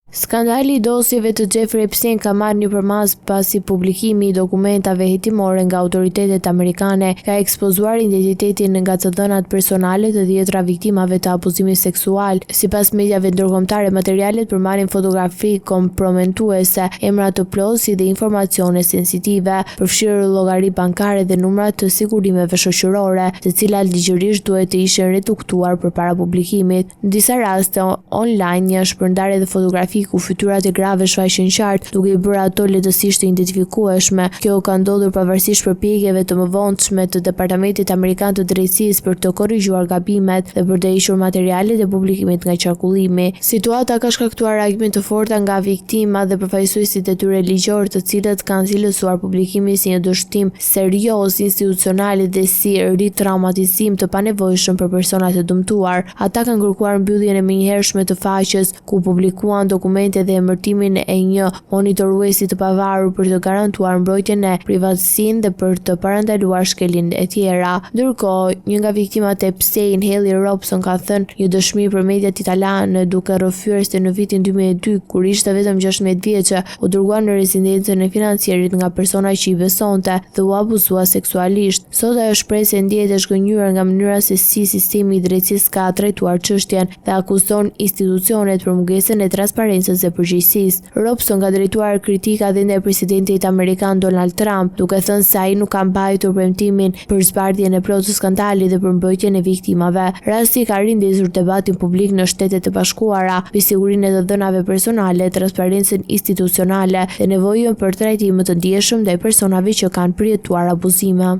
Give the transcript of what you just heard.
Skandali i dosjeve të Jeffrey Epstein ka marrë një përmas pasi publikimi i dokumentave hetimore nga autoritetet amerikane ka ekspozuar identitetin nga të dhënat personale të dhjetra viktimave të abuzimit seksual. Sipas mediave ndërkombëtare, materialet përmarrin fotografi komprometuese, emra të plotë dhe informacione sensitive, përfshirë llogari bankare dhe numra të sigurimeve shoqërore, të cilat ligjërisht duhet të ishin reduktuar përpara publikimit. Në disa raste online një shpërndarje dhe fotografi ku fytyrat e grave shfaqen qartë, duke i bërë ato lehtësisht të identifikueshme. Kjo ka ndodhur pavarësisht përpjekjeve të mëvonshme të Departamentit Amerikan të Drejtësisë për të korrigjuar gabimet dhe për të hequr materialet e publikimit nga qarkullimi. Situata ka shkaktuar reagime të forta nga viktimat dhe përfaqësuesit e tyre ligjor, të cilët kanë cilësuar publikimin si një dështim serioz institucional dhe si ritraumatizim të panevojshëm për personat e dëmtuar. Ata kanë kërkuar mbylljen e menjëhershme të faqes, ku publikuan dokumente dhe emërtimin e një monitoruesi të pavarur për të garantuar mbrojtjen e privatësinë dhe për të parandaluar shkeljen e tjera. Ndërkohë, një nga viktimat e Epstein, Haley Robson, ka thënë një dëshmi për mediat italiane, duke rrëfyer se në vitin 2002, kur ishte vetëm 16 vjeçë, u dërguar në rezidencën e financierit nga persona që i besonte dhe u abuzua seksualisht. Sot ajo shpreh se ndihet e zgënjur nga mënyra se si sistemi i drejtësisë ka trajtuar çështjen dhe akuzon institucionet për mungesën e transparencës dhe përgjegjësisë. Robson ka drejtuar kritika dhe ndaj presidentit amerikan Donald Trump, duke thënë se ai nuk ka mbajtur premtimin për zbardhjen e plotë të skandalit dhe për mbrojtjen e viktimave. Rasti ka rindezur debatin publik në Shtetet e Bashkuara mbi sigurinë e të dhënave personale, transparencën institucionale dhe nevojën për trajtim të ndjeshëm ndaj personave që kanë përjetuar abuzime.